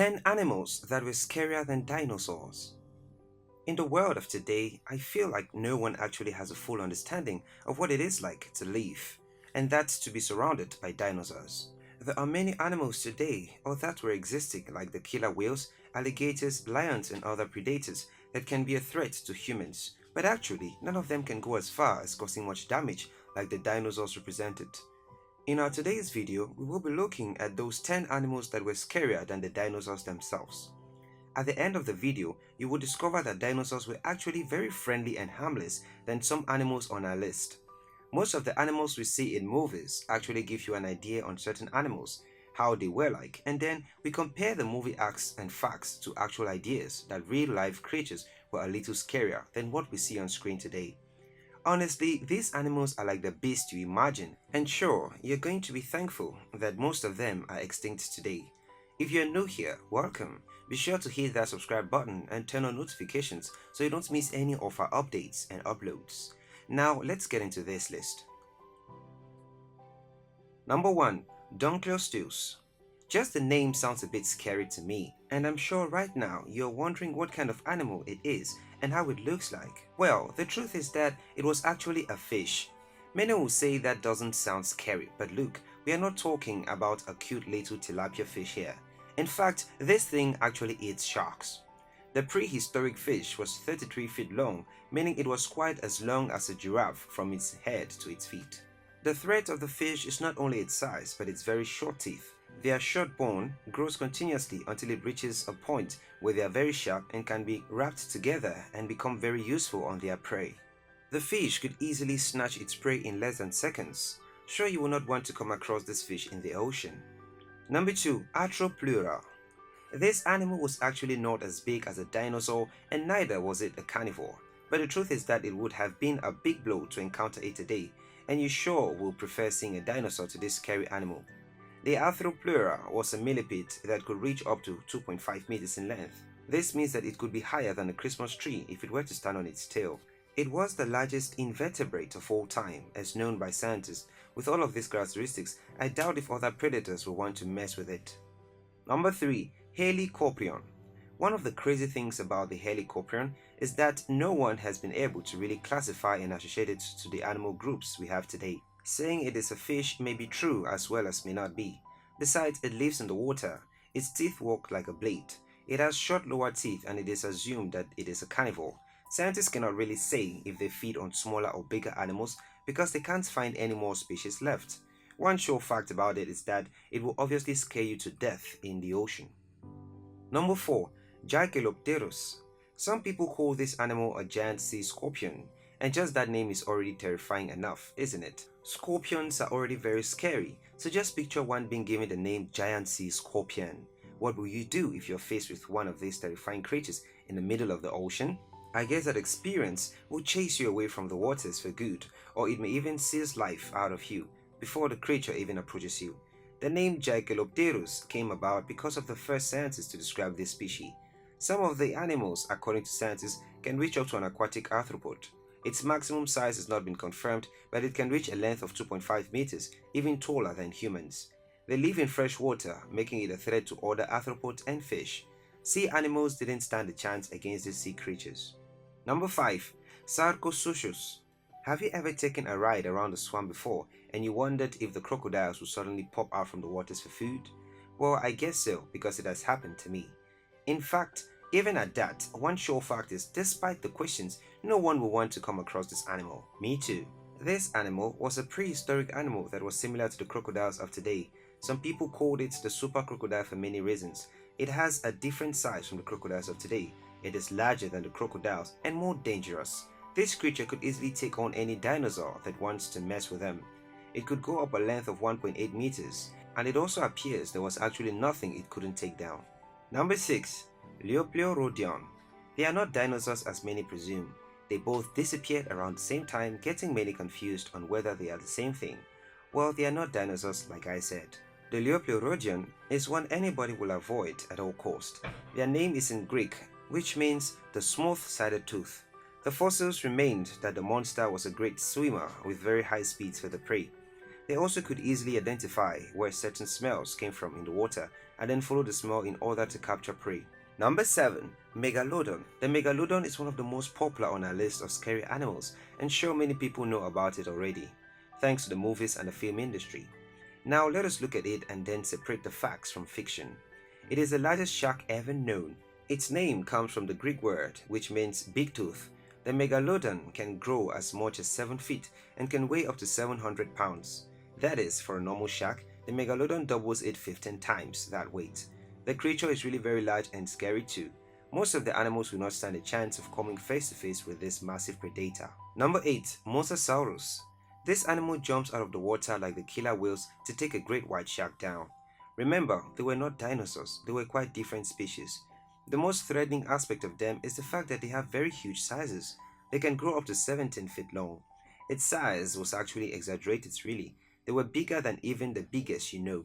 10 animals that were scarier than dinosaurs. In the world of today, I feel like no one actually has a full understanding of what it is like to live, and that's to be surrounded by dinosaurs. There are many animals today, or that were existing, like the killer whales, alligators, lions, and other predators that can be a threat to humans, but actually, none of them can go as far as causing much damage like the dinosaurs represented. In our today's video, we will be looking at those 10 animals that were scarier than the dinosaurs themselves. At the end of the video, you will discover that dinosaurs were actually very friendly and harmless than some animals on our list. Most of the animals we see in movies actually give you an idea on certain animals, how they were like, and then we compare the movie acts and facts to actual ideas that real-life creatures were a little scarier than what we see on screen today. Honestly, these animals are like the beast you imagine, and sure, you're going to be thankful that most of them are extinct today. If you're new here, welcome. Be sure to hit that subscribe button and turn on notifications so you don't miss any of our updates and uploads. Now, let's get into this list. Number 1. Dunkleosteus. Just the name sounds a bit scary to me, and I'm sure right now you're wondering what kind of animal it is and how it looks like. Well, the truth is that it was actually a fish. Many will say that doesn't sound scary, but look, we are not talking about a cute little tilapia fish here. In fact, this thing actually eats sharks. The prehistoric fish was 33 feet long, meaning it was quite as long as a giraffe from its head to its feet. The threat of the fish is not only its size, but its very short teeth. Their short bone grows continuously until it reaches a point where they are very sharp and can be wrapped together and become very useful on their prey. The fish could easily snatch its prey in less than seconds. Sure, you will not want to come across this fish in the ocean. Number 2. Arthropleura. This animal was actually not as big as a dinosaur and neither was it a carnivore, but the truth is that it would have been a big blow to encounter it today, and you sure will prefer seeing a dinosaur to this scary animal. The Arthropleura was a millipede that could reach up to 2.5 meters in length. This means that it could be higher than a Christmas tree if it were to stand on its tail. It was the largest invertebrate of all time, as known by scientists. With all of these characteristics, I doubt if other predators will want to mess with it. Number 3. Helicoprion. One of the crazy things about the Helicoprion is that no one has been able to really classify and associate it to the animal groups we have today. Saying it is a fish may be true as well as may not be. Besides, it lives in the water. Its teeth work like a blade. It has short lower teeth and it is assumed that it is a carnivore. Scientists cannot really say if they feed on smaller or bigger animals because they can't find any more species left. One sure fact about it is that it will obviously scare you to death in the ocean. Number 4. Gigantopterus. Some people call this animal a giant sea scorpion, and just that name is already terrifying enough, isn't it? Scorpions are already very scary, so just picture one being given the name giant sea scorpion. What will you do if you're faced with one of these terrifying creatures in the middle of the ocean? I guess that experience will chase you away from the waters for good, or it may even seize life out of you before the creature even approaches you. The name Gigantopterus came about because of the first scientists to describe this species. Some of the animals, according to scientists, can reach up to an aquatic arthropod. Its maximum size has not been confirmed, but it can reach a length of 2.5 meters, even taller than humans. They live in fresh water, making it a threat to other arthropods and fish. Sea animals didn't stand a chance against these sea creatures. Number 5. Sarcosuchus. Have you ever taken a ride around the swamp before and you wondered if the crocodiles would suddenly pop out from the waters for food? Well, I guess so, because it has happened to me. In fact, even at that, one sure fact is, despite the questions, no one will want to come across this animal. Me too. This animal was a prehistoric animal that was similar to the crocodiles of today. Some people called it the super crocodile for many reasons. It has a different size from the crocodiles of today. It is larger than the crocodiles and more dangerous. This creature could easily take on any dinosaur that wants to mess with them. It could go up a length of 1.8 meters, and it also appears there was actually nothing it couldn't take down. Number 6. Leopleurodon. They are not dinosaurs as many presume. They both disappeared around the same time, getting many confused on whether they are the same thing. Well, they are not dinosaurs like I said. The Leopleurodon is one anybody will avoid at all costs. Their name is in Greek, which means the smooth-sided tooth. The fossils remained that the monster was a great swimmer with very high speeds for the prey. They also could easily identify where certain smells came from in the water and then follow the smell in order to capture prey. Number 7. Megalodon. The megalodon is one of the most popular on our list of scary animals, and sure many people know about it already, thanks to the movies and the film industry. Now let us look at it and then separate the facts from fiction. It is the largest shark ever known. Its name comes from the Greek word which means big tooth. The megalodon can grow as much as 7 feet and can weigh up to 700 pounds. That is, for a normal shark, the megalodon doubles it 15 times that weight. The creature is really very large and scary too. Most of the animals will not stand a chance of coming face to face with this massive predator. Number 8. Mosasaurus. This animal jumps out of the water like the killer whales to take a great white shark down. Remember, they were not dinosaurs, they were quite different species. The most threatening aspect of them is the fact that they have very huge sizes. They can grow up to 17 feet long. Its size was actually exaggerated really. They were bigger than even the biggest you know.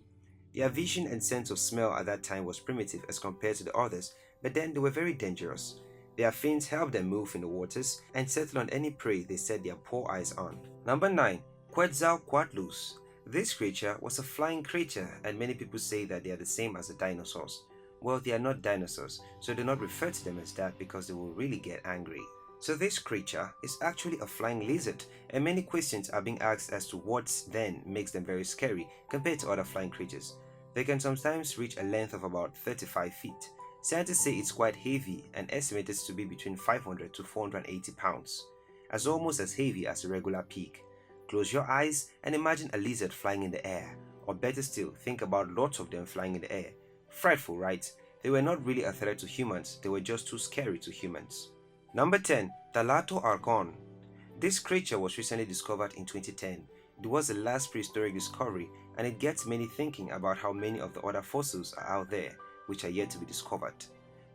Their vision and sense of smell at that time was primitive as compared to the others, but then they were very dangerous. Their fins helped them move in the waters and settle on any prey they set their poor eyes on. Number 9. Quetzalcoatlus. This creature was a flying creature, and many people say that they are the same as the dinosaurs. Well, they are not dinosaurs, so do not refer to them as that because they will really get angry. So this creature is actually a flying lizard, and many questions are being asked as to what then makes them very scary compared to other flying creatures. They can sometimes reach a length of about 35 feet. Scientists say it's quite heavy and estimated to be between 500 to 480 pounds, as almost as heavy as a regular pig. Close your eyes and imagine a lizard flying in the air, or better still, think about lots of them flying in the air. Frightful, right? They were not really a threat to humans, they were just too scary to humans. Number 10. Thalattoarchon. This creature was recently discovered in 2010. It was the last prehistoric discovery, and it gets many thinking about how many of the other fossils are out there which are yet to be discovered.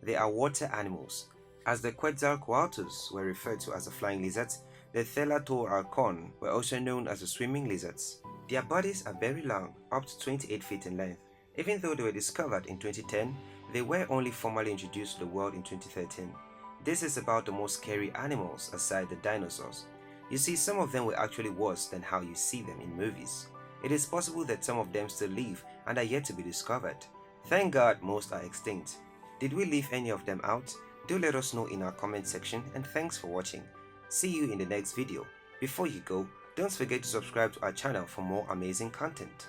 They are water animals. As the Quetzalcoatlus were referred to as the flying lizards, the Thalattoarchon were also known as the swimming lizards. Their bodies are very long, up to 28 feet in length. Even though they were discovered in 2010, they were only formally introduced to the world in 2013. This is about the most scary animals aside the dinosaurs. You see, some of them were actually worse than how you see them in movies. It is possible that some of them still live and are yet to be discovered. Thank God most are extinct. Did we leave any of them out? Do let us know in our comment section, and thanks for watching. See you in the next video. Before you go, don't forget to subscribe to our channel for more amazing content.